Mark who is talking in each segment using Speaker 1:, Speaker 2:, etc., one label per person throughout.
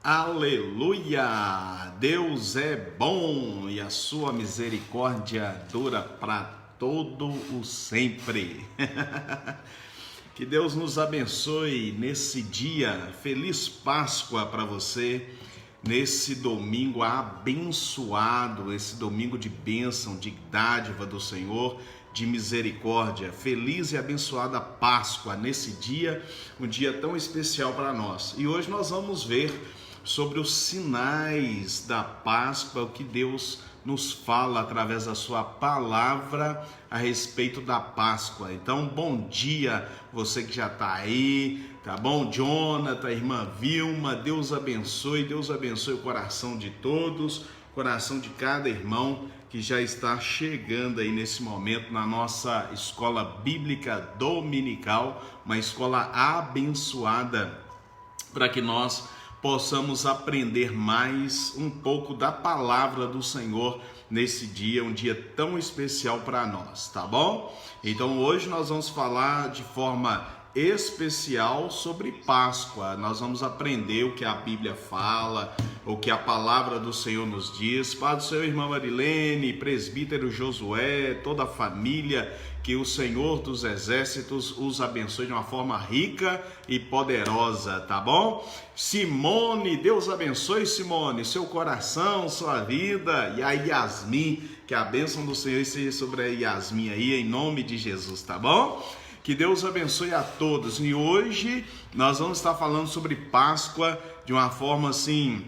Speaker 1: Aleluia! Deus é bom e a sua misericórdia dura para todo o sempre. Que Deus nos abençoe nesse dia. Feliz Páscoa para você, nesse domingo abençoado, esse domingo de bênção, de dádiva do Senhor, de misericórdia. Feliz e abençoada Páscoa nesse dia, um dia tão especial para nós. E hoje nós vamos ver sobre os sinais da Páscoa, o que Deus nos fala através da sua palavra a respeito da Páscoa. Então, bom dia, você que já está aí, tá bom? Jonathan, irmã Vilma, Deus abençoe o coração de todos, coração de cada irmão que já está chegando aí nesse momento na nossa escola bíblica dominical, uma escola abençoada para que nós possamos aprender mais um pouco da palavra do Senhor nesse dia, um dia tão especial para nós, tá bom? Então hoje nós vamos falar de forma especial sobre Páscoa. Nós vamos aprender o que a Bíblia fala, o que a palavra do Senhor nos diz. Pai do Senhor, irmã Marilene, presbítero Josué, toda a família, que o Senhor dos Exércitos os abençoe de uma forma rica e poderosa, tá bom? Simone, Deus abençoe, Simone, seu coração, sua vida, e a Yasmin, que a bênção do Senhor esteja sobre a Yasmin aí, em nome de Jesus, tá bom? Que Deus abençoe a todos. E hoje nós vamos estar falando sobre Páscoa de uma forma assim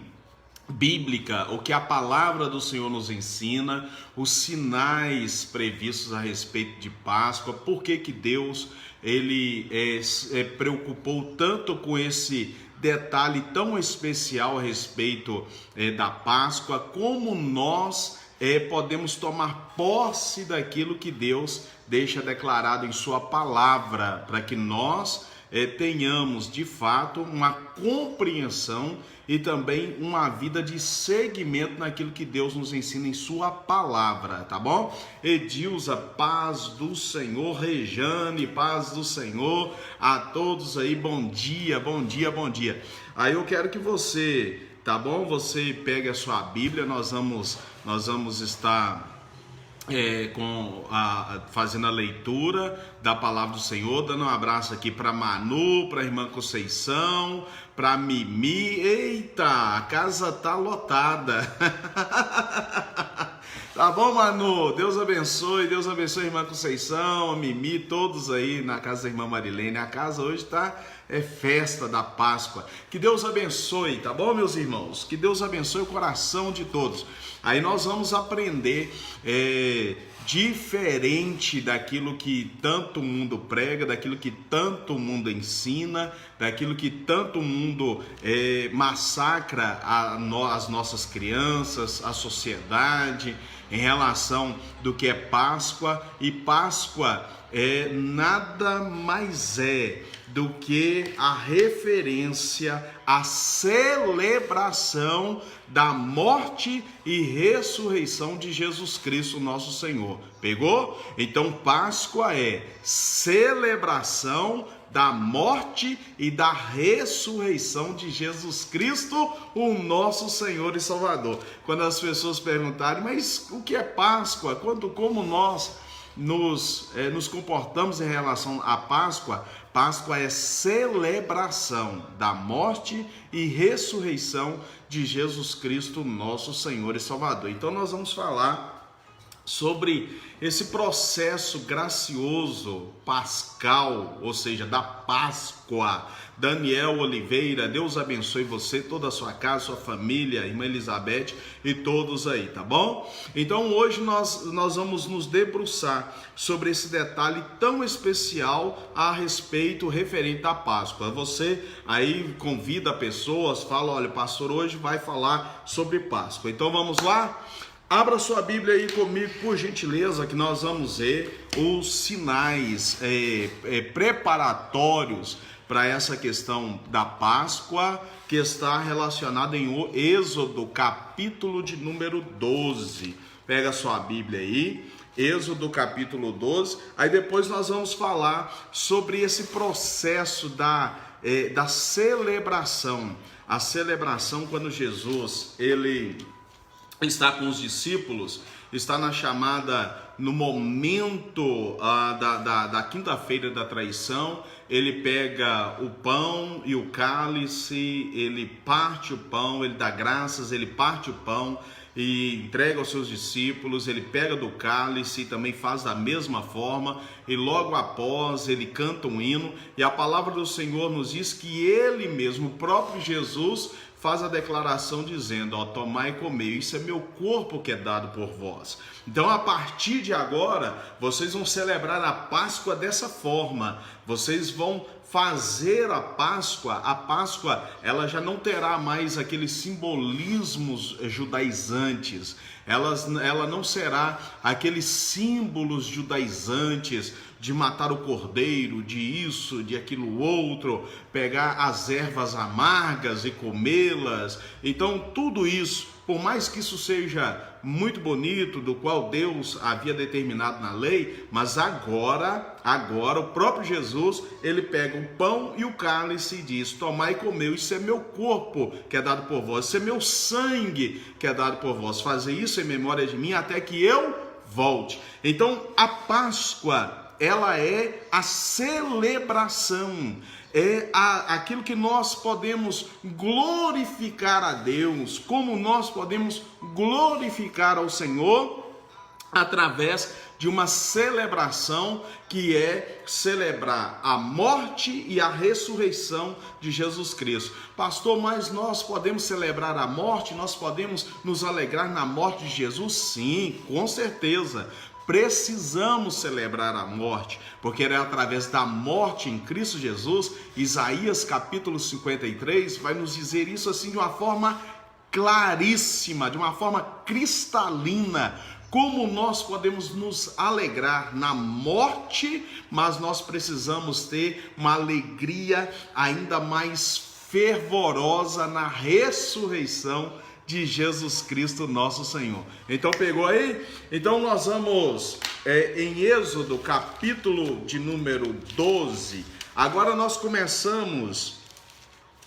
Speaker 1: bíblica, o que a palavra do Senhor nos ensina, os sinais previstos a respeito de Páscoa, por que Deus ele preocupou tanto com esse detalhe tão especial a respeito da Páscoa, como nós podemos tomar posse daquilo que Deus deixa declarado em sua palavra, para que nós tenhamos de fato uma compreensão e também uma vida de seguimento naquilo que Deus nos ensina em sua palavra, tá bom? Edilza, paz do Senhor. Rejane, paz do Senhor a todos aí, bom dia, bom dia, bom dia. Aí eu quero que você, tá bom? Você pegue a sua Bíblia, nós vamos estar fazendo a leitura da palavra do Senhor, dando um abraço aqui para Manu, para a irmã Conceição, para Mimi. Eita, a casa tá lotada. Tá bom, Manu? Deus abençoe a irmã Conceição, a Mimi, todos aí na casa da irmã Marilene. A casa hoje tá festa da Páscoa. Que Deus abençoe, tá bom, meus irmãos? Que Deus abençoe o coração de todos. Aí nós vamos aprender diferente daquilo que tanto mundo prega, daquilo que tanto mundo ensina, daquilo que tanto mundo massacra as nossas crianças, a sociedade, em relação do que é Páscoa. E Páscoa nada mais do que a referência, a celebração da morte e ressurreição de Jesus Cristo, nosso Senhor. Pegou? Então Páscoa é celebração da morte e da ressurreição de Jesus Cristo, o nosso Senhor e Salvador. Quando as pessoas perguntarem, mas o que é Páscoa? Como nós nos comportamos em relação à Páscoa? Páscoa é celebração da morte e ressurreição de Jesus Cristo, nosso Senhor e Salvador. Então nós vamos falar sobre esse processo gracioso pascal, ou seja, da Páscoa. Daniel Oliveira, Deus abençoe você, toda a sua casa, sua família, irmã Elizabeth e todos aí, tá bom? Então hoje nós vamos nos debruçar sobre esse detalhe tão especial a respeito referente à Páscoa. Você aí convida pessoas, fala, olha, pastor hoje vai falar sobre Páscoa. Então vamos lá? Abra sua Bíblia aí comigo, por gentileza, que nós vamos ver os sinais preparatórios para essa questão da Páscoa, que está relacionada em Êxodo, capítulo de número 12. Pega a sua Bíblia aí, Êxodo capítulo 12. Aí depois nós vamos falar sobre esse processo da celebração, a celebração quando Jesus, ele está com os discípulos, está na chamada, no momento da quinta-feira da traição. Ele pega o pão e o cálice, ele parte o pão, ele dá graças, ele parte o pão e entrega aos seus discípulos. Ele pega do cálice e também faz da mesma forma, e logo após ele canta um hino, e a palavra do Senhor nos diz que ele mesmo, o próprio Jesus, faz a declaração dizendo: ó, tomai e comei, isso é meu corpo que é dado por vós. Então, a partir de agora, vocês vão celebrar a Páscoa dessa forma. Vocês vão fazer a Páscoa, ela já não terá mais aqueles simbolismos judaizantes. Ela não será aqueles símbolos judaizantes de matar o cordeiro, de isso, de aquilo outro, pegar as ervas amargas e comê-las. Então, tudo isso, por mais que isso seja muito bonito, do qual Deus havia determinado na lei, mas agora o próprio Jesus, ele pega o pão e o cálice e diz: tomai e comei, isso é meu corpo que é dado por vós, isso é meu sangue que é dado por vós, fazer isso em memória de mim até que eu volte. Então, a Páscoa, ela é a celebração, é aquilo que nós podemos glorificar a Deus, como nós podemos glorificar ao Senhor através de uma celebração que é celebrar a morte e a ressurreição de Jesus Cristo. Pastor, mas nós podemos celebrar a morte, nós podemos nos alegrar na morte de Jesus? Sim, com certeza. Precisamos celebrar a morte, porque é através da morte em Cristo Jesus. Isaías capítulo 53 vai nos dizer isso assim de uma forma claríssima, de uma forma cristalina, como nós podemos nos alegrar na morte, mas nós precisamos ter uma alegria ainda mais fervorosa na ressurreição de Jesus Cristo nosso Senhor. Então pegou aí? Então nós vamos em Êxodo capítulo de número 12. Agora nós começamos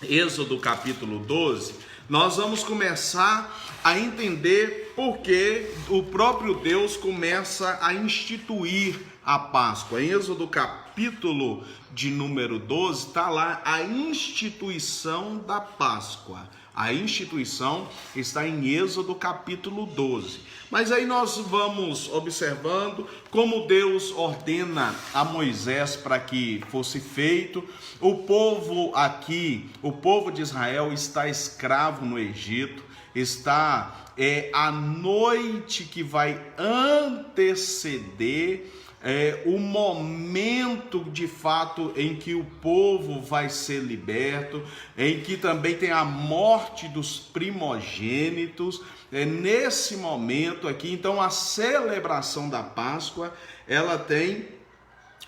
Speaker 1: Êxodo capítulo 12. Nós vamos começar a entender por que o próprio Deus começa a instituir a Páscoa. Em Êxodo capítulo de número 12 está lá a instituição da Páscoa. A instituição está em Êxodo capítulo 12. Mas aí nós vamos observando como Deus ordena a Moisés para que fosse feito. O povo de Israel está escravo no Egito, está a noite que vai anteceder o momento de fato em que o povo vai ser liberto, em que também tem a morte dos primogênitos, nesse momento aqui. Então a celebração da Páscoa, ela tem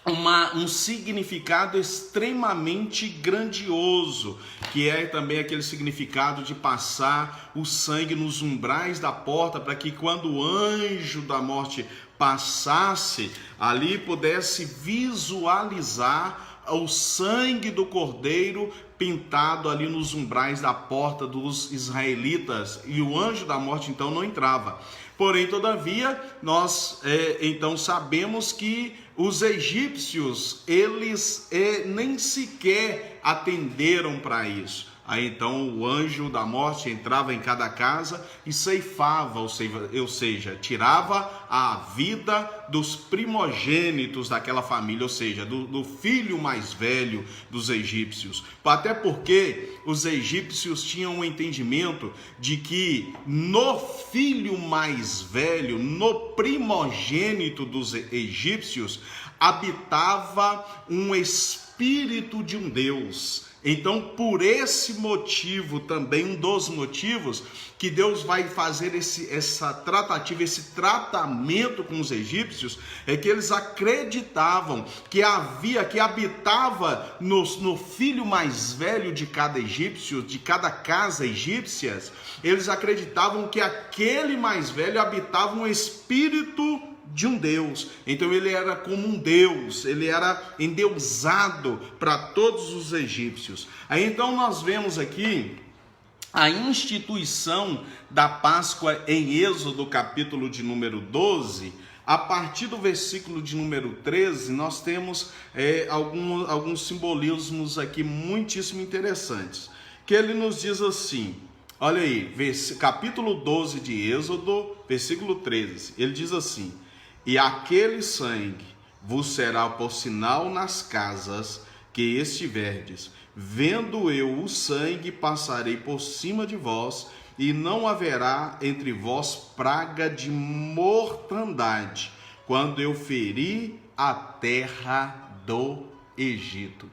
Speaker 1: um significado extremamente grandioso, que é também aquele significado de passar o sangue nos umbrais da porta, para que quando o anjo da morte passasse ali, pudesse visualizar o sangue do cordeiro pintado ali nos umbrais da porta dos israelitas, e o anjo da morte então não entrava. Porém, todavia, nós então sabemos que os egípcios, eles nem sequer atenderam para isso. Aí então o anjo da morte entrava em cada casa e ceifava, ou seja, tirava a vida dos primogênitos daquela família, ou seja, do filho mais velho dos egípcios. Até porque os egípcios tinham um entendimento de que no filho mais velho, no primogênito dos egípcios, habitava um espírito de um Deus. Então, por esse motivo também, um dos motivos que Deus vai fazer essa tratativa, esse tratamento com os egípcios, é que eles acreditavam que habitava no filho mais velho de cada egípcio, de cada casa egípcia, eles acreditavam que aquele mais velho habitava um espírito de um Deus. Então ele era como um Deus, ele era endeusado para todos os egípcios. Aí então nós vemos aqui a instituição da Páscoa em Êxodo, capítulo de número 12, a partir do versículo de número 13, nós temos alguns simbolismos aqui muitíssimo interessantes, que ele nos diz assim, olha aí, capítulo 12 de Êxodo, versículo 13, ele diz assim: e aquele sangue vos será por sinal nas casas que estiverdes. Vendo eu o sangue, passarei por cima de vós, e não haverá entre vós praga de mortandade, quando eu ferir a terra do Egito.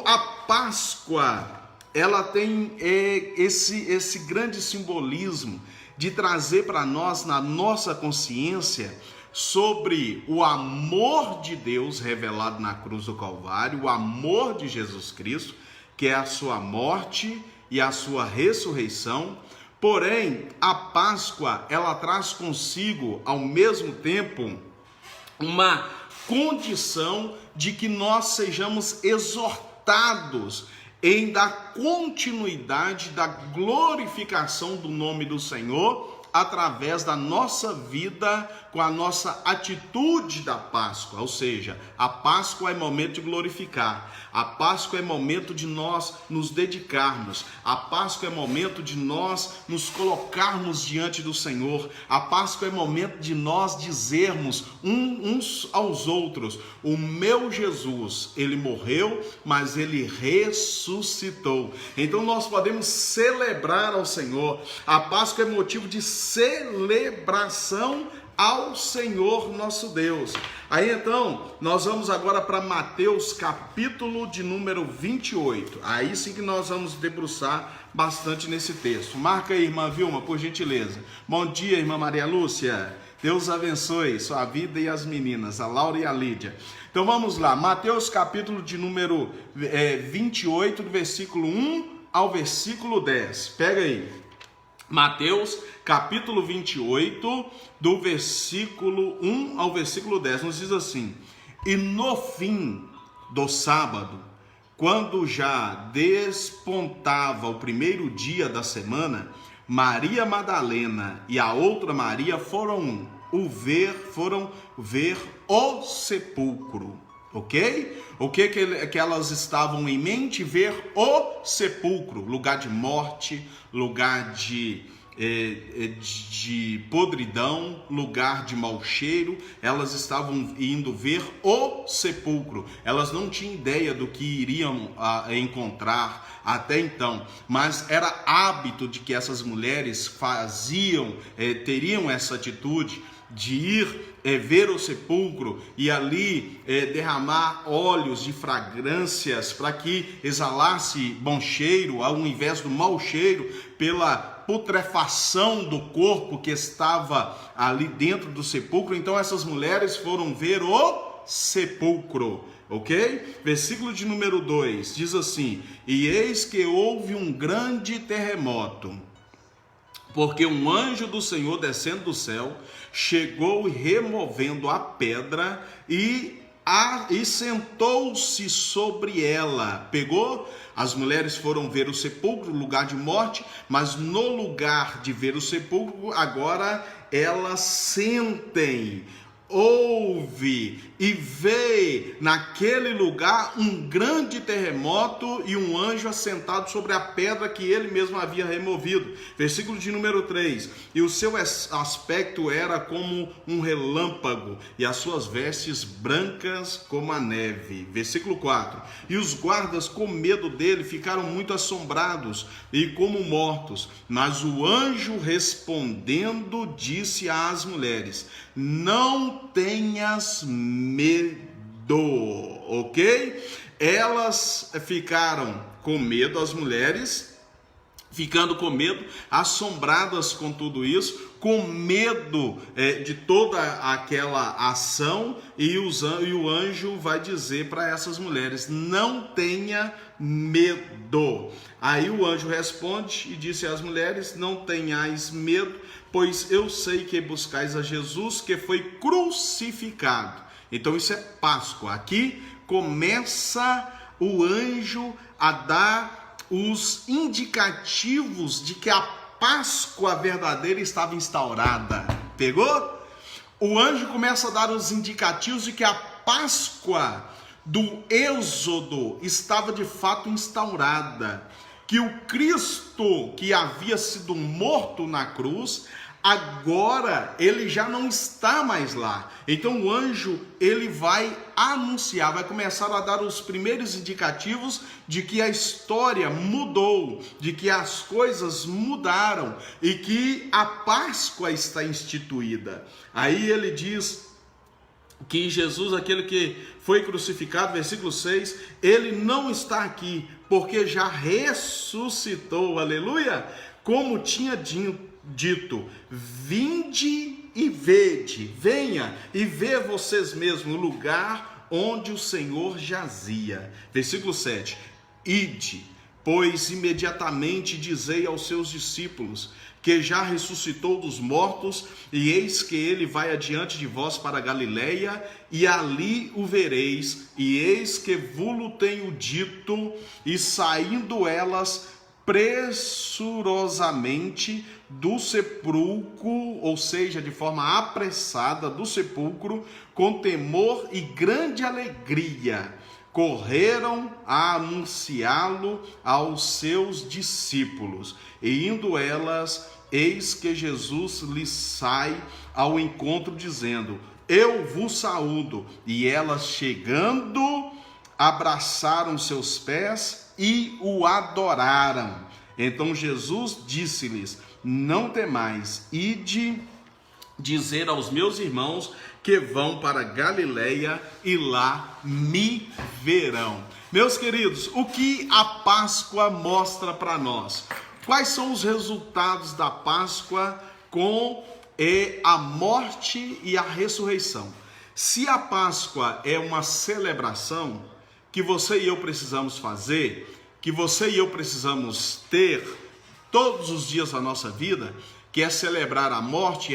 Speaker 1: A Páscoa, ela tem esse grande simbolismo de trazer para nós, na nossa consciência, sobre o amor de Deus revelado na cruz do Calvário, o amor de Jesus Cristo, que é a sua morte e a sua ressurreição. Porém, a Páscoa, ela traz consigo, ao mesmo tempo, uma condição de que nós sejamos exortados em dar continuidade da glorificação do nome do Senhor, através da nossa vida, com a nossa atitude da Páscoa. Ou seja, a Páscoa é momento de glorificar, a Páscoa é momento de nós nos dedicarmos, a Páscoa é momento de nós nos colocarmos diante do Senhor, a Páscoa é momento de nós dizermos uns aos outros: o meu Jesus, ele morreu, mas ele ressuscitou. Então nós podemos celebrar ao Senhor. A Páscoa é motivo de celebração ao Senhor nosso Deus. Aí então, nós vamos agora para Mateus capítulo de número 28. Aí sim que nós vamos debruçar bastante nesse texto. Marca aí, irmã Vilma, por gentileza. Bom dia, irmã Maria Lúcia. Deus abençoe sua vida e as meninas, a Laura e a Lídia. Então vamos lá, Mateus capítulo de número 28, do versículo 1 ao versículo 10. Pega aí. Mateus capítulo 28, do versículo 1 ao versículo 10, nos diz assim: e no fim do sábado, quando já despontava o primeiro dia da semana, Maria Madalena e a outra Maria foram ver o sepulcro. Ok? O que elas estavam em mente? Ver o sepulcro, lugar de morte, lugar de podridão, lugar de mau cheiro. Elas estavam indo ver o sepulcro. Elas não tinham ideia do que iriam encontrar até então, mas era hábito de que essas mulheres teriam essa atitude de ir ver o sepulcro e ali derramar óleos de fragrâncias para que exalasse bom cheiro, ao invés do mau cheiro, pela putrefação do corpo que estava ali dentro do sepulcro. Então essas mulheres foram ver o sepulcro, ok? Versículo de número 2 diz assim: e eis que houve um grande terremoto, porque um anjo do Senhor descendo do céu chegou e removendo a pedra e sentou-se sobre ela. Pegou? As mulheres foram ver o sepulcro, lugar de morte, mas no lugar de ver o sepulcro, agora elas sentem. Ouve e vê naquele lugar um grande terremoto e um anjo assentado sobre a pedra que ele mesmo havia removido. Versículo de número 3: e o seu aspecto era como um relâmpago, e as suas vestes brancas como a neve. Versículo 4: e os guardas, com medo dele, ficaram muito assombrados e como mortos. Mas o anjo, respondendo, disse às mulheres: não tenhas medo, ok? Elas ficaram com medo, as mulheres ficando com medo, assombradas com tudo isso, com medo de toda aquela ação, e o anjo vai dizer para essas mulheres: não tenha medo. Aí o anjo responde e disse às mulheres: não tenhais medo, pois eu sei que buscais a Jesus, que foi crucificado. Então isso é Páscoa. Aqui começa o anjo a dar os indicativos de que a Páscoa verdadeira estava instaurada. Pegou? O anjo começa a dar os indicativos de que a Páscoa do Êxodo estava de fato instaurada, que o Cristo que havia sido morto na cruz, agora ele já não está mais lá. Então o anjo, ele vai anunciar, vai começar a dar os primeiros indicativos de que a história mudou, de que as coisas mudaram e que a Páscoa está instituída. Aí ele diz que Jesus, aquele que foi crucificado, versículo 6, ele não está aqui, porque já ressuscitou, aleluia, como tinha dito, vinde e vede, venha e vê vocês mesmos o lugar onde o Senhor jazia. Versículo 7, ide, pois imediatamente dizei aos seus discípulos que já ressuscitou dos mortos, e eis que ele vai adiante de vós para Galileia, e ali o vereis, e eis que vos tenho dito. E saindo elas pressurosamente do sepulcro, ou seja, de forma apressada do sepulcro, com temor e grande alegria, correram a anunciá-lo aos seus discípulos. E indo elas, eis que Jesus lhes sai ao encontro, dizendo: eu vos saúdo. E elas, chegando, abraçaram seus pés e o adoraram. Então Jesus disse-lhes: não temais, ide dizer aos meus irmãos que vão para Galileia e lá me verão. Meus queridos, o que a Páscoa mostra para nós? Quais são os resultados da Páscoa com a morte e a ressurreição? Se a Páscoa é uma celebração que você e eu precisamos fazer, que você e eu precisamos ter todos os dias da nossa vida, que é celebrar a morte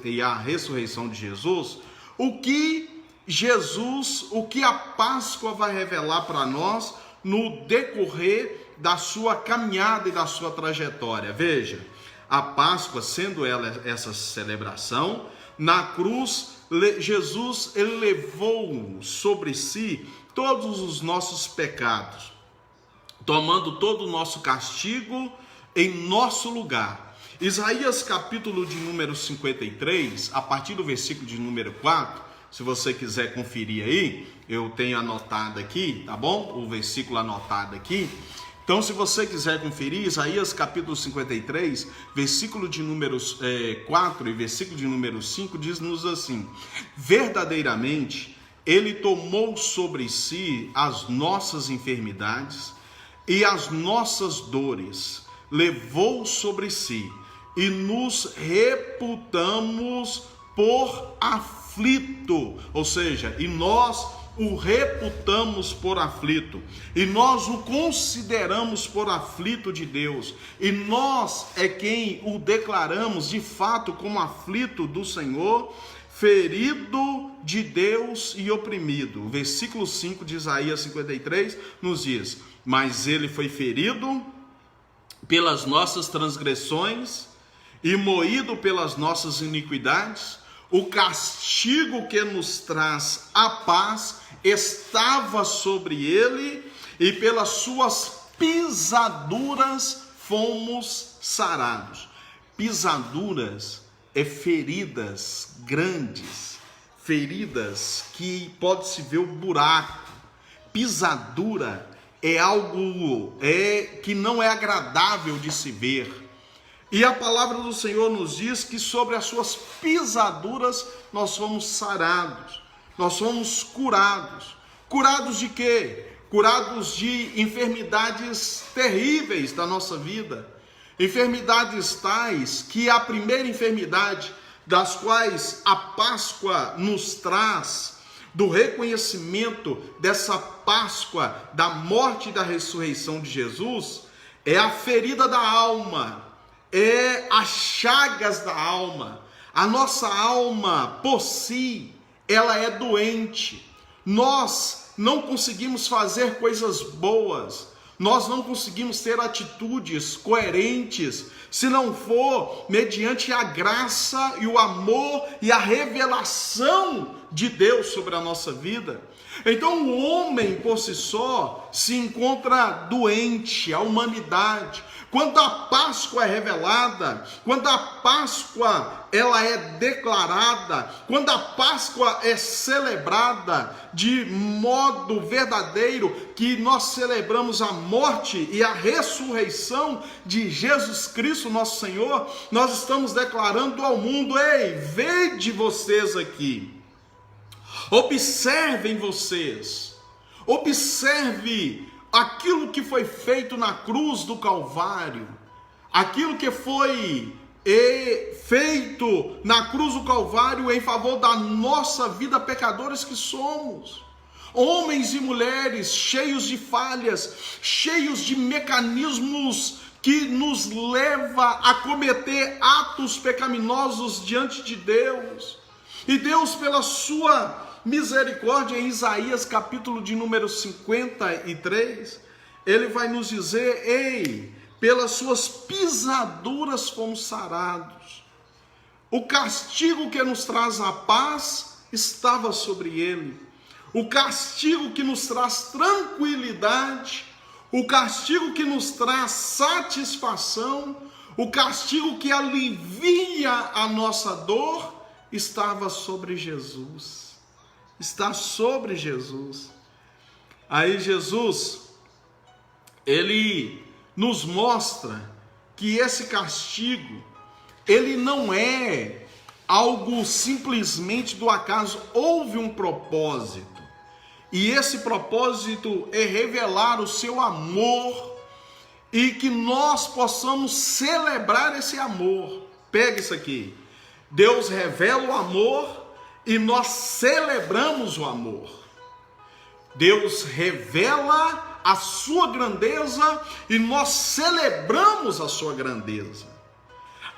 Speaker 1: e a ressurreição de Jesus, o que a Páscoa vai revelar para nós no decorrer da sua caminhada e da sua trajetória? Veja, a Páscoa, sendo ela essa celebração, na cruz, Jesus, ele levou sobre si todos os nossos pecados, tomando todo o nosso castigo em nosso lugar. Isaías capítulo de número 53, a partir do versículo de número 4, se você quiser conferir aí, eu tenho anotado aqui, tá bom? O versículo anotado aqui. Então, se você quiser conferir, Isaías capítulo 53, versículo de número 4 e versículo de número 5, diz-nos assim: verdadeiramente, ele tomou sobre si as nossas enfermidades e as nossas dores, levou sobre si, e nos reputamos por aflito, ou seja, e nós o reputamos por aflito, e nós o consideramos por aflito de Deus, e nós é quem o declaramos de fato como aflito do Senhor, ferido de Deus e oprimido. O versículo 5 de Isaías 53 nos diz: mas ele foi ferido pelas nossas transgressões e moído pelas nossas iniquidades, o castigo que nos traz a paz estava sobre ele, e pelas suas pisaduras fomos sarados. Pisaduras é feridas grandes, feridas que pode-se ver o buraco. Pisadura é algo que não é agradável de se ver. E a palavra do Senhor nos diz que sobre as suas pisaduras nós fomos sarados, nós fomos curados. Curados de quê? Curados de enfermidades terríveis da nossa vida. Enfermidades tais que a primeira enfermidade das quais a Páscoa nos traz, do reconhecimento dessa Páscoa, da morte e da ressurreição de Jesus, é a ferida da alma, é as chagas da alma. A nossa alma, por si, ela é doente. Nós não conseguimos fazer coisas boas. Nós não conseguimos ter atitudes coerentes se não for mediante a graça e o amor e a revelação de Deus sobre a nossa vida. Então o homem por si só se encontra doente, a humanidade. Quando a Páscoa é revelada, quando a Páscoa ela é declarada, quando a Páscoa é celebrada de modo verdadeiro, que nós celebramos a morte e a ressurreição de Jesus Cristo, nosso Senhor, nós estamos declarando ao mundo: ei, vede vocês aqui, observem vocês, observe aquilo que foi feito na cruz do Calvário, aquilo que foi feito na cruz do Calvário em favor da nossa vida, pecadores que somos, homens e mulheres cheios de falhas, cheios de mecanismos que nos leva a cometer atos pecaminosos diante de Deus. E Deus, pela sua misericórdia, em Isaías capítulo de número 53, ele vai nos dizer: ei, pelas suas pisaduras fomos sarados. O castigo que nos traz a paz estava sobre ele. O castigo que nos traz tranquilidade, o castigo que nos traz satisfação, o castigo que alivia a nossa dor, estava sobre Jesus. Está sobre Jesus. Aí Jesus, ele nos mostra que esse castigo, ele não é algo simplesmente do acaso. Houve um propósito, e esse propósito é revelar o seu amor, e que nós possamos celebrar esse amor. Pega isso aqui: Deus revela o amor e nós celebramos o amor. Deus revela a sua grandeza e nós celebramos a sua grandeza.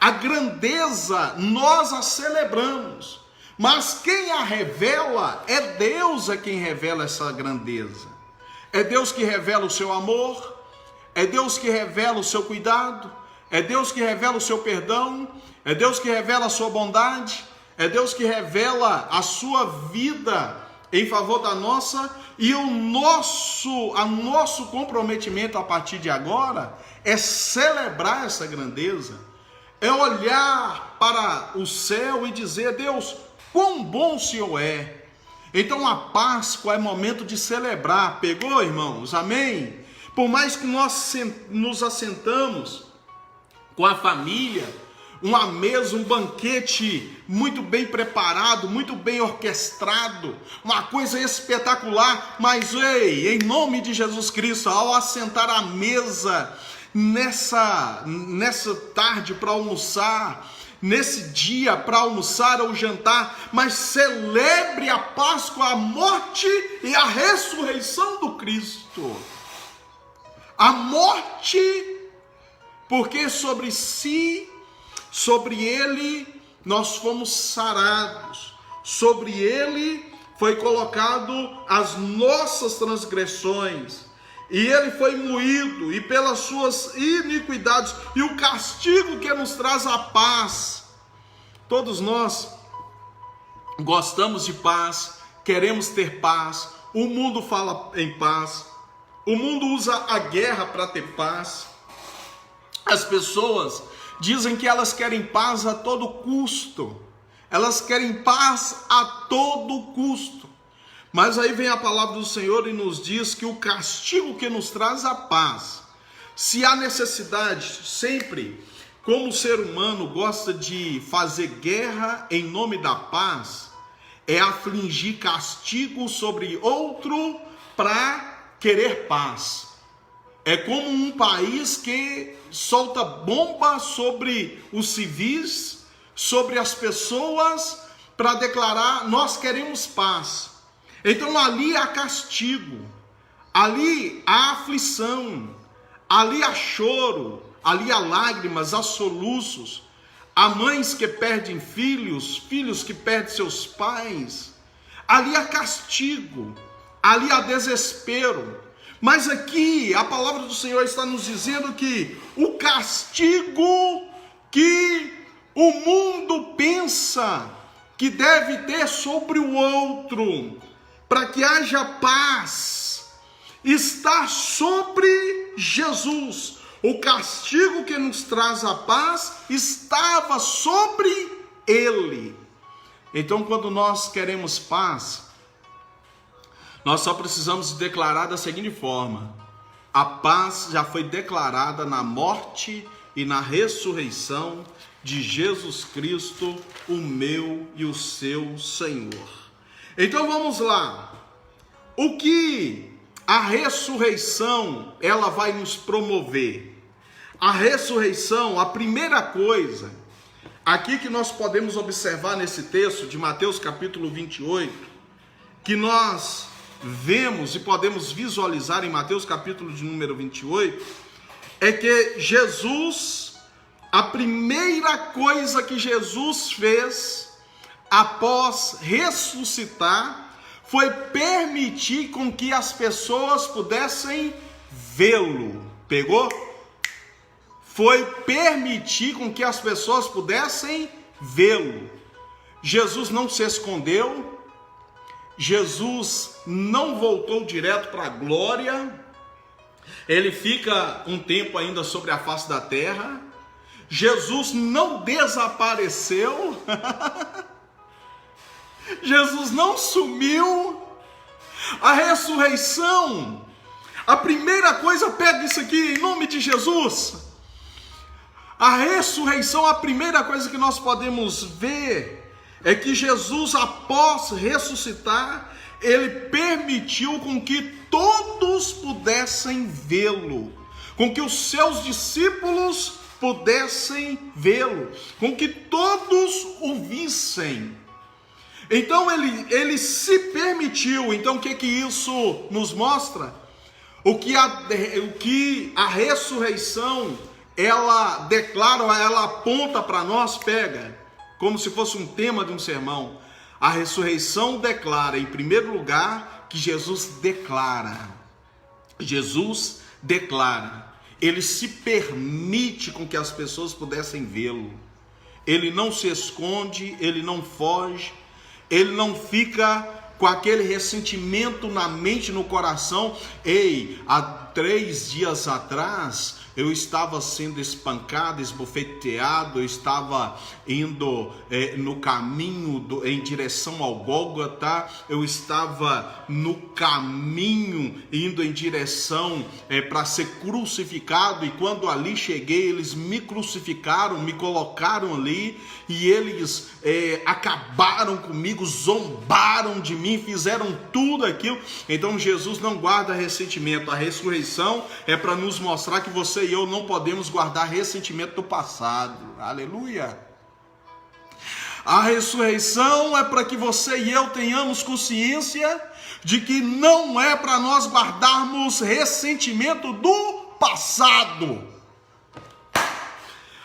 Speaker 1: A grandeza nós a celebramos, mas quem a revela é Deus, é quem revela essa grandeza. É Deus que revela o seu amor, é Deus que revela o seu cuidado, é Deus que revela o seu perdão, é Deus que revela a sua bondade, é Deus que revela a sua vida em favor da nossa, e o nosso comprometimento a partir de agora é celebrar essa grandeza, é olhar para o céu e dizer: Deus, quão bom o Senhor é. Então a Páscoa é momento de celebrar. Pegou, irmãos? Amém? Por mais que nós nos assentamos com a família, uma mesa, um banquete muito bem preparado, muito bem orquestrado, uma coisa espetacular, mas ei, em nome de Jesus Cristo, ao assentar à mesa nessa tarde para almoçar, nesse dia para almoçar ou jantar, mas celebre a Páscoa, a morte e a ressurreição do Cristo. A morte, porque sobre ele nós fomos sarados, sobre ele foi colocado as nossas transgressões, e ele foi moído, e pelas suas iniquidades, e o castigo que nos traz a paz. Todos nós gostamos de paz, queremos ter paz, o mundo fala em paz, o mundo usa a guerra para ter paz. As pessoas dizem que elas querem paz a todo custo. Elas querem paz a todo custo. Mas aí vem a palavra do Senhor e nos diz que o castigo que nos traz a paz, se há necessidade, sempre, como o ser humano gosta de fazer guerra em nome da paz, é afligir castigo sobre outro para querer paz. É como um país que solta bomba sobre os civis, sobre as pessoas, para declarar: nós queremos paz. Então ali há castigo, ali há aflição, ali há choro, ali há lágrimas, há soluços, há mães que perdem filhos, filhos que perdem seus pais, ali há castigo, ali há desespero. Mas aqui a palavra do Senhor está nos dizendo que o castigo que o mundo pensa que deve ter sobre o outro, para que haja paz, está sobre Jesus. O castigo que nos traz a paz estava sobre ele. Então, quando nós queremos paz, nós só precisamos declarar da seguinte forma: a paz já foi declarada na morte e na ressurreição de Jesus Cristo, o meu e o seu Senhor. Então vamos lá. O que a ressurreição ela vai nos promover? A ressurreição, a primeira coisa aqui que nós podemos observar nesse texto de Mateus capítulo 28, que nós vemos e podemos visualizar em Mateus capítulo de número 28, é que Jesus, a primeira coisa que Jesus fez após ressuscitar foi permitir com que as pessoas pudessem vê-lo. Pegou? Foi permitir com que as pessoas pudessem vê-lo. Jesus não se escondeu, Jesus não voltou direto para a glória, ele fica um tempo ainda sobre a face da terra. Jesus não desapareceu, Jesus não sumiu. A ressurreição, a primeira coisa, pega isso aqui em nome de Jesus. A ressurreição, a primeira coisa que nós podemos ver é que Jesus, após ressuscitar, ele permitiu com que todos pudessem vê-lo, com que os seus discípulos pudessem vê-lo, com que todos o vissem. Então ele se permitiu. Então o que isso nos mostra? O que a ressurreição ela declara, ela aponta para nós, pega, como se fosse um tema de um sermão. A ressurreição declara, em primeiro lugar, que Jesus declara, ele se permite com que as pessoas pudessem vê-lo. Ele não se esconde, ele não foge, ele não fica com aquele ressentimento na mente, no coração. Ei, há 3 dias atrás eu estava sendo espancado, esbofeteado, eu estava indo no caminho em direção ao Gólgota, eu estava no caminho indo em direção para ser crucificado, e quando ali cheguei, eles me crucificaram, me colocaram ali, e eles acabaram comigo, zombaram de mim, fizeram tudo aquilo. Então Jesus não guarda ressentimento. A ressurreição é para nos mostrar que você e eu não podemos guardar ressentimento do passado. Aleluia! A ressurreição é para que você e eu tenhamos consciência de que não é para nós guardarmos ressentimento do passado.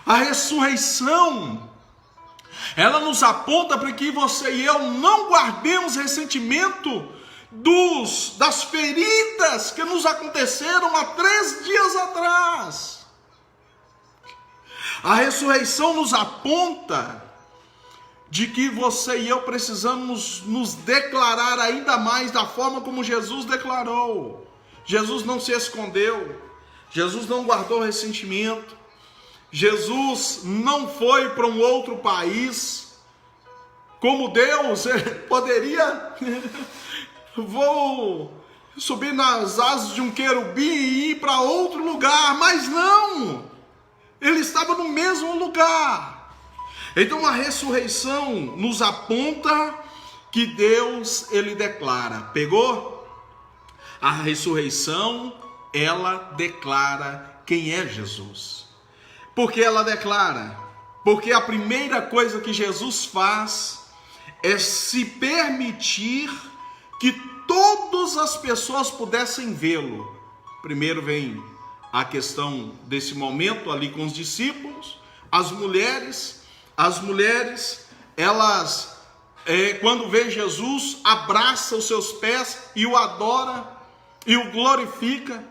Speaker 1: A ressurreição, ela nos aponta para que você e eu não guardemos ressentimento das feridas que nos aconteceram há 3 dias atrás. A ressurreição nos aponta de que você e eu precisamos nos declarar ainda mais da forma como Jesus declarou. Jesus não se escondeu, Jesus não guardou ressentimento, Jesus não foi para um outro país. Como Deus poderia... Vou subir nas asas de um querubim e ir para outro lugar, mas não, ele estava no mesmo lugar. Então a ressurreição nos aponta que Deus, ele declara. Pegou? A ressurreição, ela declara quem é Jesus. Por que ela declara? Porque a primeira coisa que Jesus faz é se permitir que todas as pessoas pudessem vê-lo. Primeiro vem a questão desse momento ali com os discípulos. As mulheres, elas, quando vê Jesus, abraçam os seus pés e o adora. e o glorifica.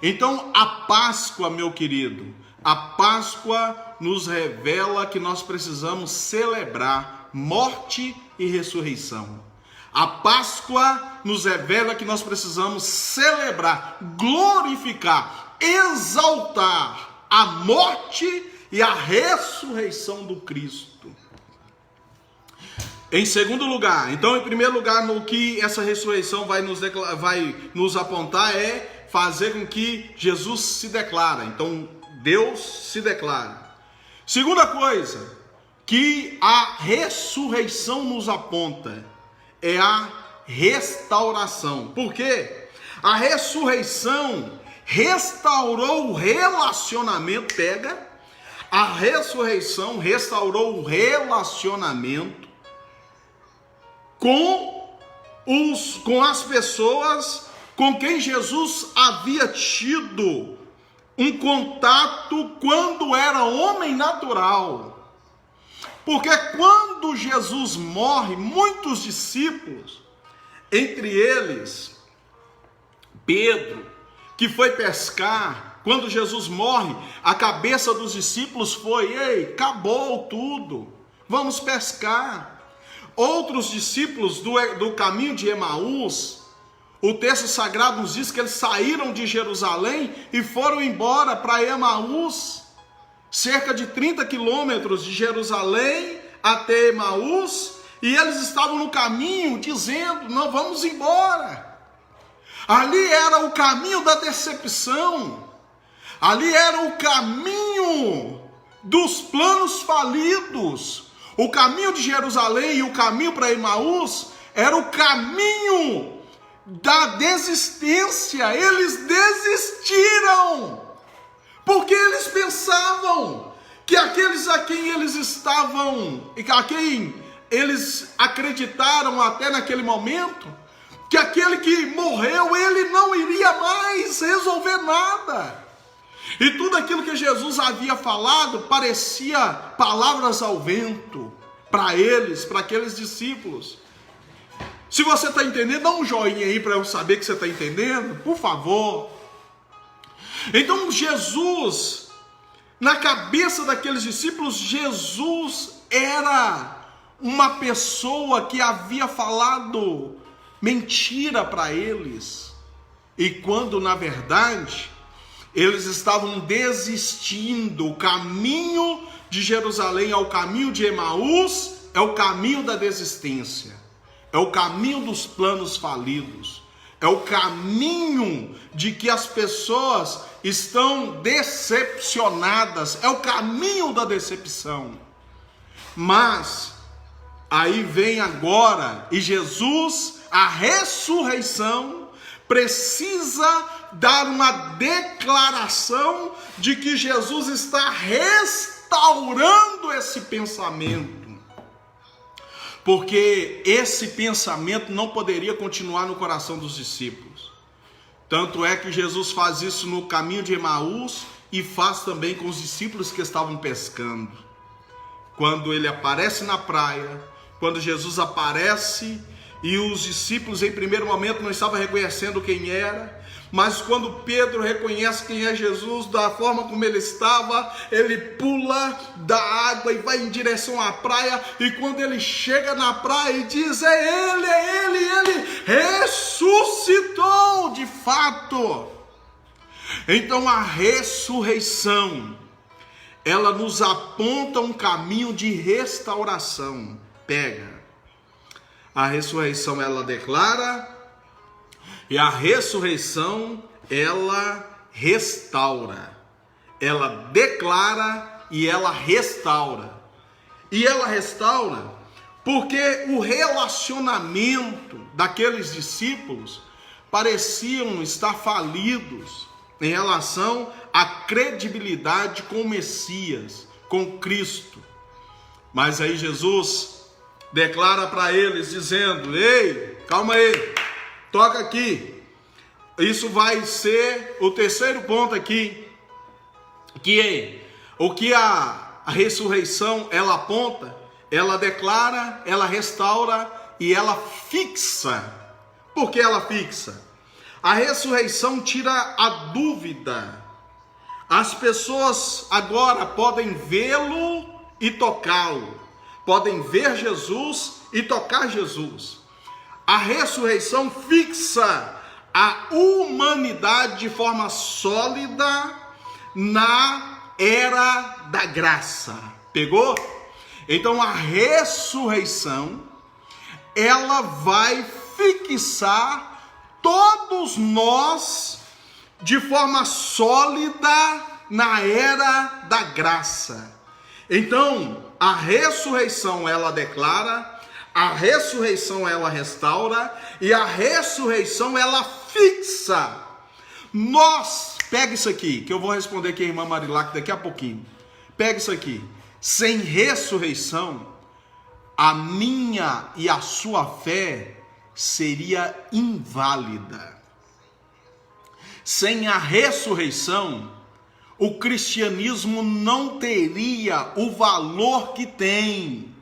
Speaker 1: Então a Páscoa, meu querido, a Páscoa nos revela que nós precisamos celebrar morte e ressurreição. A Páscoa nos revela que nós precisamos celebrar, glorificar, exaltar a morte e a ressurreição do Cristo. Em segundo lugar, então em primeiro lugar, no que essa ressurreição vai nos apontar é fazer com que Jesus se declara. Então Deus se declara. Segunda coisa que a ressurreição nos aponta é a restauração. Por quê? A ressurreição restaurou o relacionamento. A ressurreição restaurou o relacionamento com as pessoas com quem Jesus havia tido um contato quando era homem natural. Porque quando Jesus morre, muitos discípulos, entre eles Pedro, que foi pescar, quando Jesus morre, a cabeça dos discípulos foi: ei, acabou tudo, vamos pescar. Outros discípulos do caminho de Emaús, o texto sagrado nos diz que eles saíram de Jerusalém e foram embora para Emaús, cerca de 30 quilômetros de Jerusalém até Emaús, e eles estavam no caminho dizendo: não, vamos embora. Ali era o caminho da decepção, ali era o caminho dos planos falidos. O caminho de Jerusalém e o caminho para Emaús era o caminho da desistência. Eles desistiram, porque eles pensavam que aqueles a quem eles estavam, e a quem eles acreditaram até naquele momento, que aquele que morreu, ele não iria mais resolver nada. E tudo aquilo que Jesus havia falado parecia palavras ao vento para eles, para aqueles discípulos. Se você está entendendo, dá um joinha aí para eu saber que você está entendendo, por favor. Então Jesus, na cabeça daqueles discípulos, Jesus era uma pessoa que havia falado mentira para eles. E quando na verdade eles estavam desistindo. O caminho de Jerusalém ao caminho de Emaús é o caminho da desistência, é o caminho dos planos falidos, é o caminho de que as pessoas estão decepcionadas, é o caminho da decepção. Mas aí vem agora, e Jesus, a ressurreição, precisa dar uma declaração de que Jesus está restaurando esse pensamento. Porque esse pensamento não poderia continuar no coração dos discípulos. Tanto é que Jesus faz isso no caminho de Emaús e faz também com os discípulos que estavam pescando. Quando ele aparece na praia, quando Jesus aparece e os discípulos em primeiro momento não estavam reconhecendo quem era, mas quando Pedro reconhece quem é Jesus, da forma como ele estava, ele pula da água e vai em direção à praia, e quando ele chega na praia e diz: ele ressuscitou de fato. Então a ressurreição, ela nos aponta um caminho de restauração. A ressurreição, ela declara, e a ressurreição, ela restaura. Ela declara e ela restaura. E ela restaura porque o relacionamento daqueles discípulos pareciam estar falidos em relação à credibilidade com o Messias, com Cristo. Mas aí Jesus declara para eles dizendo: ei, calma aí, toca aqui. Isso vai ser o terceiro ponto aqui, que é o que a ressurreição ela aponta, ela declara, ela restaura e ela fixa. Por que ela fixa? A ressurreição tira a dúvida. As pessoas agora podem vê-lo e tocá-lo. Podem ver Jesus e tocar Jesus. A ressurreição fixa a humanidade de forma sólida na era da graça. Pegou? Então a ressurreição, ela vai fixar todos nós de forma sólida na era da graça. Então, a ressurreição ela declara, a ressurreição ela restaura e a ressurreição ela fixa. Nós, pega isso aqui, que eu vou responder aqui a irmã Marilac daqui a pouquinho. Pega isso aqui. Sem ressurreição, a minha e a sua fé seria inválida. Sem a ressurreição, o cristianismo não teria o valor que tem.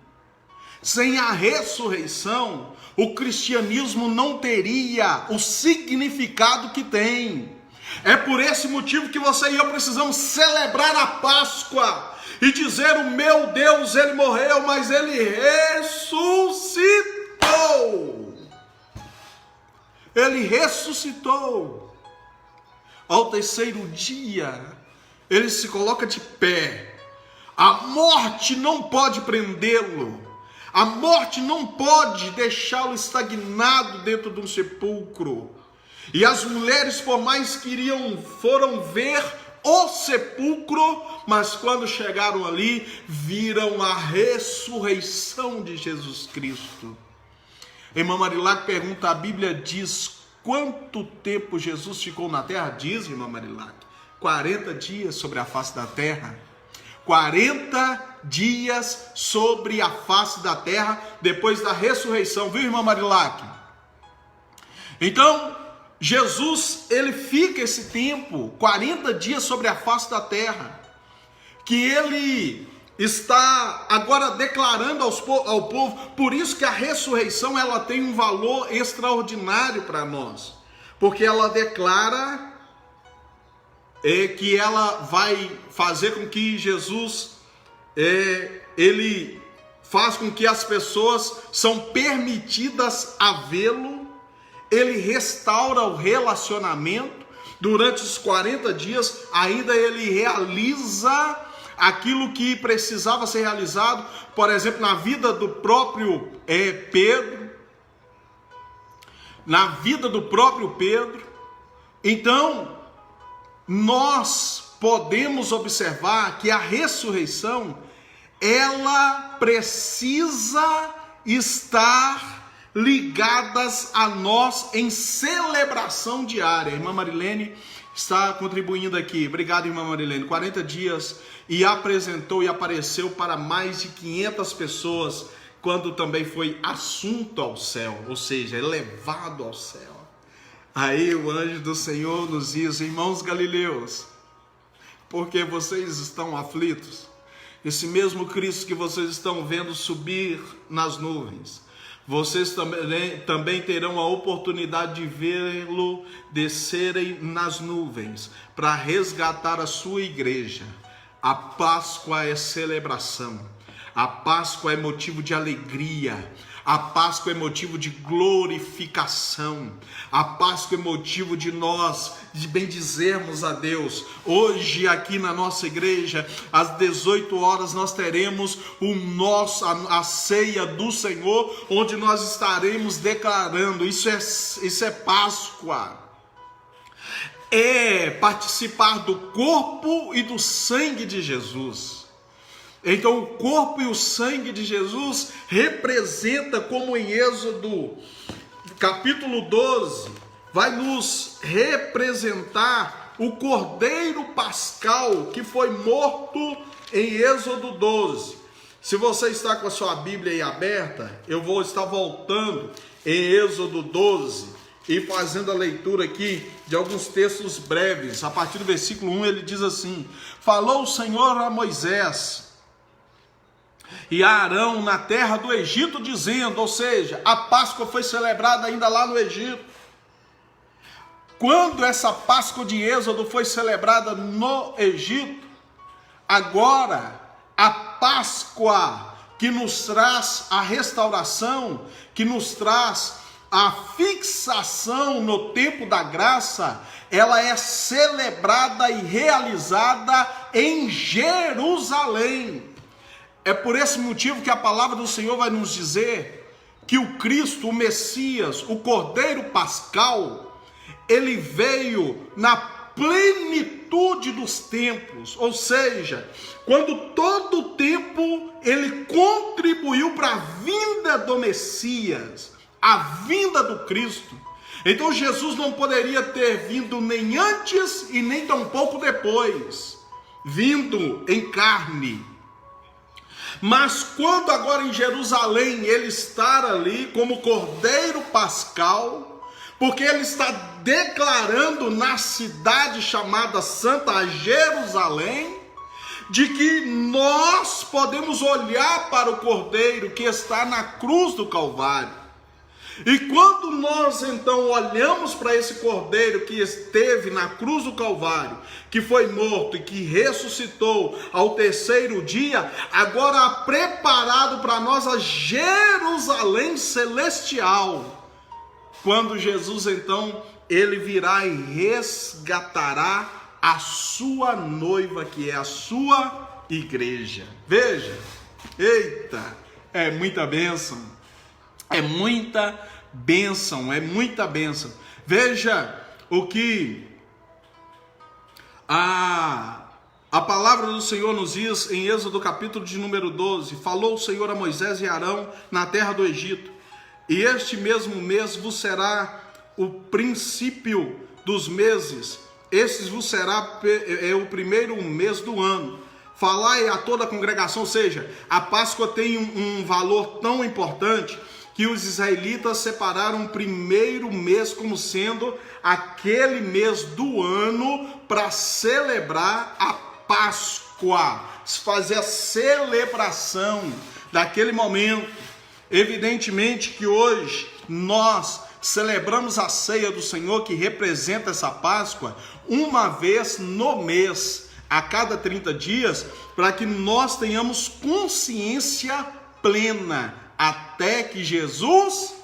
Speaker 1: Sem a ressurreição, o cristianismo não teria o significado que tem. É por esse motivo que você e eu precisamos celebrar a Páscoa e dizer: o meu Deus, ele morreu, mas ele ressuscitou. Ele ressuscitou. Ao terceiro dia, ele se coloca de pé. A morte não pode prendê-lo. A morte não pode deixá-lo estagnado dentro de um sepulcro. E as mulheres, por mais que foram ver o sepulcro, mas quando chegaram ali, viram a ressurreição de Jesus Cristo. Irmã Marilac pergunta, a Bíblia diz quanto tempo Jesus ficou na terra? Diz, irmã Marilac, 40 dias sobre a face da terra. 40 dias sobre a face da terra, depois da ressurreição, viu, irmã Marilac? Então, Jesus, ele fica esse tempo, 40 dias sobre a face da terra, que ele está agora declarando ao povo. Por isso que a ressurreição, ela tem um valor extraordinário para nós, porque ela declara que ela vai fazer com que Jesus, ele faz com que as pessoas são permitidas a vê-lo. Ele restaura o relacionamento durante os 40 dias, ainda ele realiza aquilo que precisava ser realizado, por exemplo, na vida do próprio Pedro, Então, nós podemos observar que a ressurreição, ela precisa estar ligadas a nós em celebração diária. A irmã Marilene está contribuindo aqui. Obrigado, irmã Marilene. 40 dias e apresentou e apareceu para mais de 500 pessoas, quando também foi assunto ao céu, ou seja, elevado ao céu. Aí o anjo do Senhor nos diz: irmãos galileus, porque vocês estão aflitos? Esse mesmo Cristo que vocês estão vendo subir nas nuvens, vocês também terão a oportunidade de vê-lo descerem nas nuvens para resgatar a sua igreja. A Páscoa é celebração, a Páscoa é motivo de alegria, a Páscoa é motivo de glorificação, a Páscoa é motivo de nós de bendizermos a Deus. Hoje aqui na nossa igreja, às 18 horas, nós teremos a ceia do Senhor, onde nós estaremos declarando, isso é Páscoa. É participar do corpo e do sangue de Jesus. Então o corpo e o sangue de Jesus representa, como em Êxodo capítulo 12, vai nos representar o Cordeiro Pascal que foi morto em Êxodo 12. Se você está com a sua Bíblia aí aberta, eu vou estar voltando em Êxodo 12 e fazendo a leitura aqui de alguns textos breves. A partir do versículo 1 ele diz assim: falou o Senhor a Moisés e a Arão na terra do Egito, dizendo, ou seja, a Páscoa foi celebrada ainda lá no Egito. quando essa Páscoa de Êxodo foi celebrada no Egito, agora a Páscoa que nos traz a restauração, que nos traz a fixação no tempo da graça, ela é celebrada e realizada em Jerusalém. É por esse motivo que a palavra do Senhor vai nos dizer que o Cristo, o Messias, o Cordeiro Pascal, ele veio na plenitude dos tempos, ou seja, quando todo o tempo ele contribuiu para a vinda do Messias, a vinda do Cristo. Então Jesus não poderia ter vindo nem antes e nem tampouco depois, vindo em carne. Mas quando agora em Jerusalém ele está ali como Cordeiro Pascal, porque ele está declarando na cidade chamada Santa Jerusalém, de que nós podemos olhar para o Cordeiro que está na cruz do Calvário. E quando nós então olhamos para esse Cordeiro que esteve na cruz do Calvário, que foi morto e que ressuscitou ao terceiro dia, agora preparado para nós a Jerusalém celestial, quando Jesus então, ele virá e resgatará a sua noiva, que é a sua igreja. Veja, eita, é muita bênção, é muita bênção, é muita bênção. Veja o que a palavra do Senhor nos diz em Êxodo capítulo de número 12. Falou o Senhor a Moisés e Arão na terra do Egito: e este mesmo mês vos será o princípio dos meses, estes vos será o primeiro mês do ano. Falai a toda a congregação. Ou seja, a Páscoa tem um valor tão importante que os israelitas separaram o primeiro mês como sendo aquele mês do ano para celebrar a Páscoa, fazer a celebração daquele momento. Evidentemente que hoje nós celebramos a ceia do Senhor, que representa essa Páscoa, uma vez no mês, a cada 30 dias, para que nós tenhamos consciência plena até que Jesus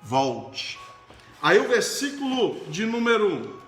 Speaker 1: volte. Aí o versículo de número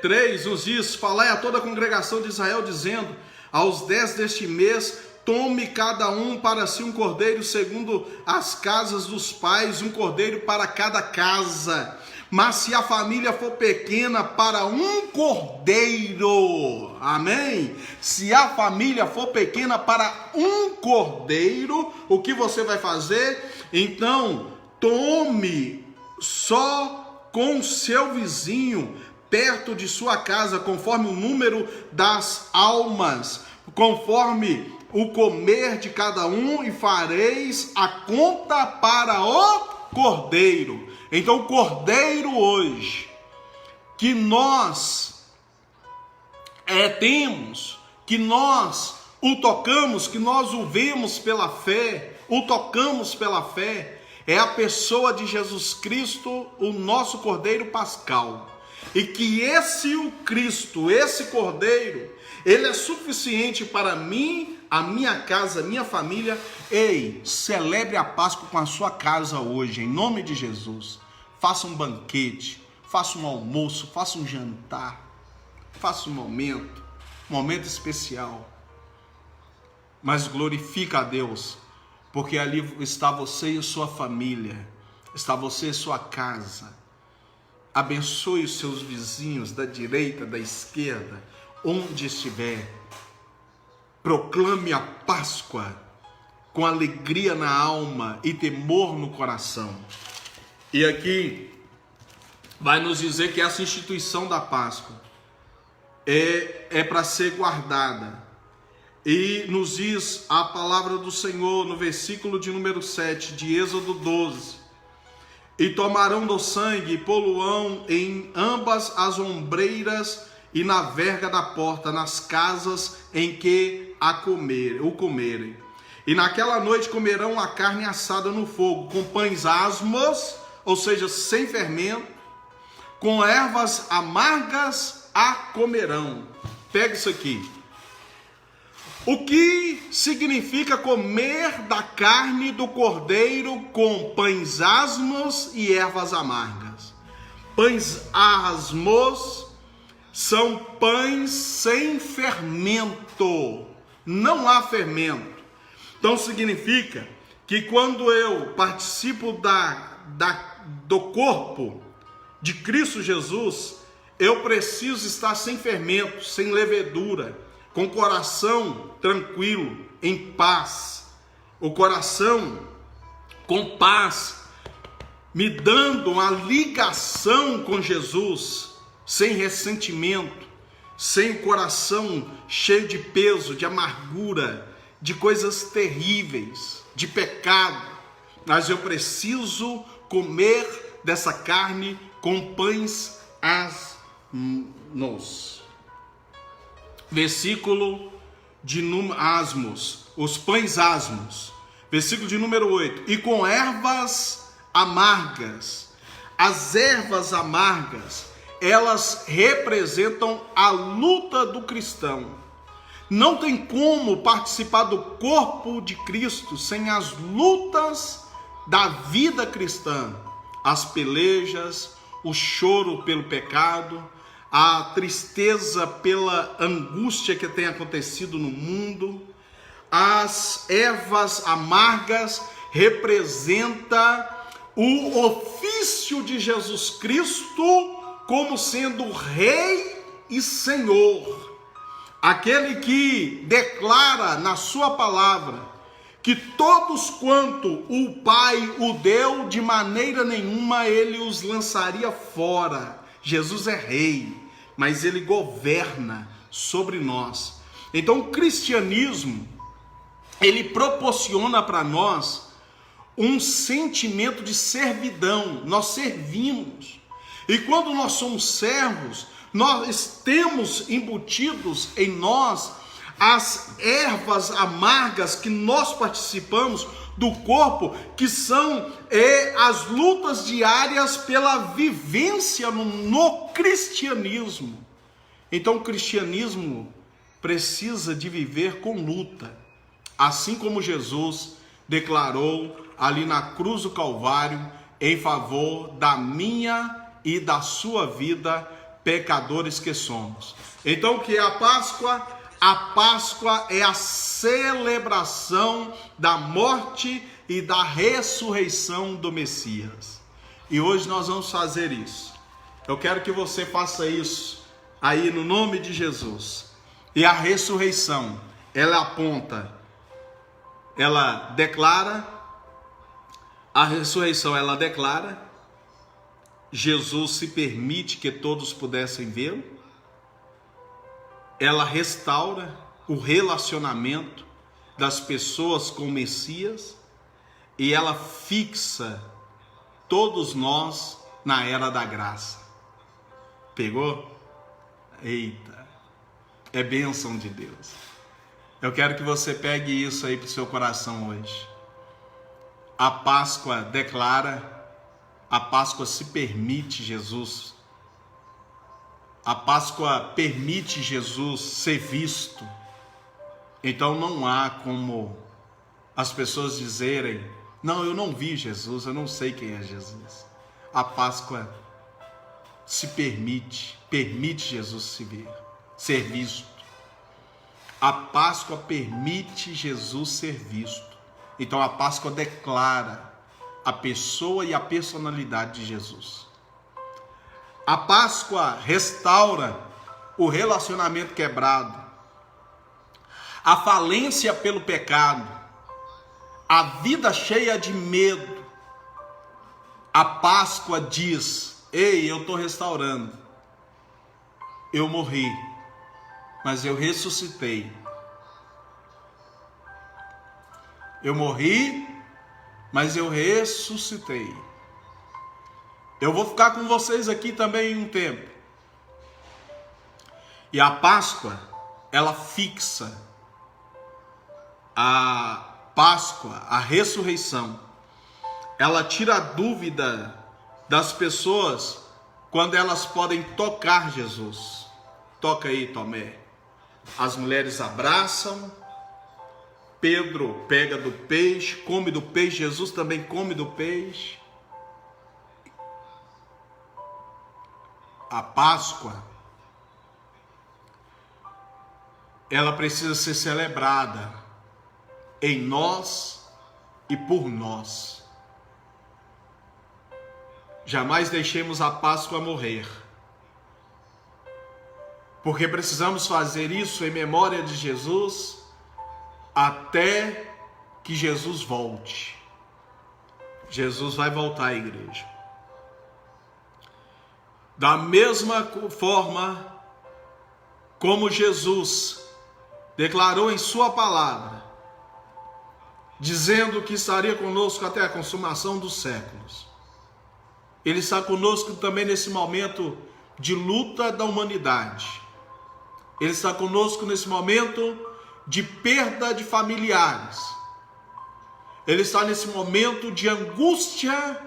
Speaker 1: 3 nos diz: falai a toda a congregação de Israel, dizendo: aos 10 deste mês, tome cada um para si um cordeiro segundo as casas dos pais, um cordeiro para cada casa. Mas se a família for pequena, para um cordeiro. Amém? Se a família for pequena, para um cordeiro, o que você vai fazer? Então, tome só com seu vizinho, perto de sua casa, conforme o número das almas, conforme o comer de cada um, e fareis a conta para o cordeiro. Então o cordeiro hoje, que nós temos, que nós o tocamos, que nós o vemos pela fé, o tocamos pela fé, é a pessoa de Jesus Cristo, o nosso Cordeiro Pascal. E que esse o Cristo, esse Cordeiro, ele é suficiente para mim, a minha casa, a minha família. Ei, celebre a Páscoa com a sua casa hoje, em nome de Jesus. Faça um banquete, faça um almoço, faça um jantar, faça um momento especial. Mas glorifica a Deus, porque ali está você e sua família, está você e sua casa. Abençoe os seus vizinhos da direita, da esquerda, onde estiver. Proclame a Páscoa com alegria na alma e temor no coração. E aqui vai nos dizer que essa instituição da Páscoa é para ser guardada. E nos diz a palavra do Senhor no versículo de número 7 de Êxodo 12: e tomarão do sangue e poluão em ambas as ombreiras e na verga da porta, nas casas em que o comerem. E naquela noite comerão a carne assada no fogo, com pães asmos, ou seja, sem fermento, com ervas amargas a comerão. Pega isso aqui. O que significa comer da carne do cordeiro com pães asmos e ervas amargas? Pães asmos são pães sem fermento, não há fermento. Então significa que quando eu participo do corpo de Cristo Jesus, eu preciso estar sem fermento, sem levedura, com o coração tranquilo, em paz, o coração com paz, me dando uma ligação com Jesus, sem ressentimento, sem o coração cheio de peso, de amargura, de coisas terríveis, de pecado. Mas eu preciso comer dessa carne com pães asmos. Versículo de asmos, os pães asmos. Versículo de número 8. E com ervas amargas. As ervas amargas, elas representam a luta do cristão. Não tem como participar do corpo de Cristo sem as lutas da vida cristã. As pelejas, o choro pelo pecado, a tristeza pela angústia que tem acontecido no mundo. As ervas amargas representam o ofício de Jesus Cristo como sendo Rei e Senhor. Aquele que declara na sua palavra que todos quanto o Pai o deu, de maneira nenhuma ele os lançaria fora. Jesus é Rei, mas ele governa sobre nós. Então o cristianismo, ele proporciona para nós um sentimento de servidão. Nós servimos. E quando nós somos servos, nós temos embutidos em nós as ervas amargas que nós participamos do corpo, que são as lutas diárias pela vivência no cristianismo. Então o cristianismo precisa de viver com luta, assim como Jesus declarou ali na cruz do Calvário em favor da minha e da sua vida, pecadores que somos. Então o que é a Páscoa? A Páscoa é a celebração da morte e da ressurreição do Messias. E hoje nós vamos fazer isso. Eu quero que você faça isso aí no nome de Jesus. E a ressurreição, ela aponta, ela declara, a ressurreição ela declara, Jesus se permite que todos pudessem vê-lo. Ela restaura o relacionamento das pessoas com o Messias e ela fixa todos nós na era da graça. Pegou? Eita, é bênção de Deus. Eu quero que você pegue isso aí para o seu coração hoje. A Páscoa declara, a Páscoa se permite Jesus. A Páscoa permite Jesus ser visto. Então não há como as pessoas dizerem, não, eu não vi Jesus, eu não sei quem é Jesus. A Páscoa se permite Jesus se ver, ser visto. A Páscoa permite Jesus ser visto. Então a Páscoa declara a pessoa e a personalidade de Jesus. A Páscoa restaura o relacionamento quebrado, a falência pelo pecado, a vida cheia de medo. A Páscoa diz, ei, eu estou restaurando. Eu morri, mas eu ressuscitei. Eu morri, mas eu ressuscitei. Eu vou ficar com vocês aqui também um tempo. E a Páscoa, ela fixa a Páscoa, a ressurreição. Ela tira a dúvida das pessoas quando elas podem tocar Jesus. Toca aí, Tomé. As mulheres abraçam, Pedro pega do peixe, come do peixe, Jesus também come do peixe. A Páscoa, ela precisa ser celebrada em nós e por nós. Jamais deixemos a Páscoa morrer, porque precisamos fazer isso em memória de Jesus até que Jesus volte. Jesus vai voltar à igreja. Da mesma forma como Jesus declarou em sua palavra, dizendo que estaria conosco até a consumação dos séculos, Ele está conosco também nesse momento de luta da humanidade. Ele está conosco nesse momento de perda de familiares. Ele está nesse momento de angústia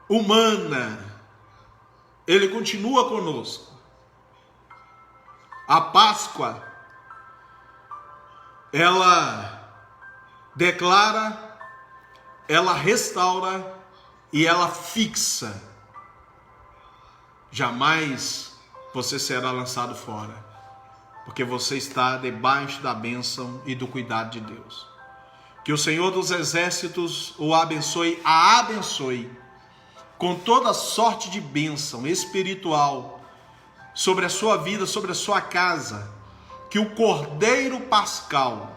Speaker 1: humana. Ele continua conosco. A Páscoa, ela declara, ela restaura e ela fixa. Jamais você será lançado fora, porque você está debaixo da bênção e do cuidado de Deus. Que o Senhor dos Exércitos o abençoe, a abençoe com toda sorte de bênção espiritual sobre a sua vida, sobre a sua casa. Que o Cordeiro Pascal,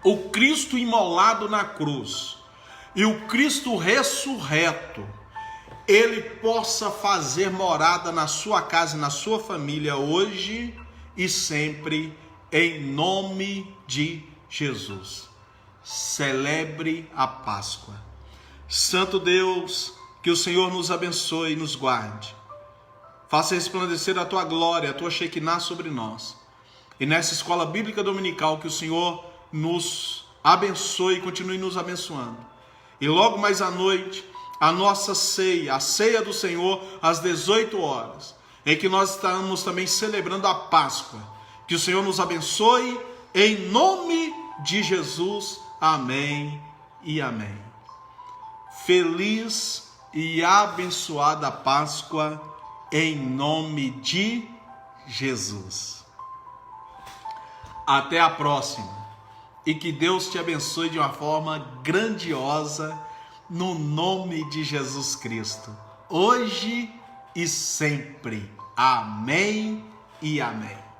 Speaker 1: o Cristo imolado na cruz e o Cristo ressurreto, Ele possa fazer morada na sua casa e na sua família hoje e sempre, em nome de Jesus. Celebre a Páscoa. Santo Deus, que o Senhor nos abençoe e nos guarde. Faça resplandecer a tua glória, a tua Shekinah sobre nós. E nessa escola bíblica dominical, que o Senhor nos abençoe e continue nos abençoando. E logo mais à noite, a nossa ceia, a ceia do Senhor, às 18 horas, em que nós estamos também celebrando a Páscoa. Que o Senhor nos abençoe, em nome de Jesus. Amém e amém. Feliz e abençoada Páscoa, em nome de Jesus. Até a próxima. E que Deus te abençoe de uma forma grandiosa, no nome de Jesus Cristo, hoje e sempre. Amém e amém.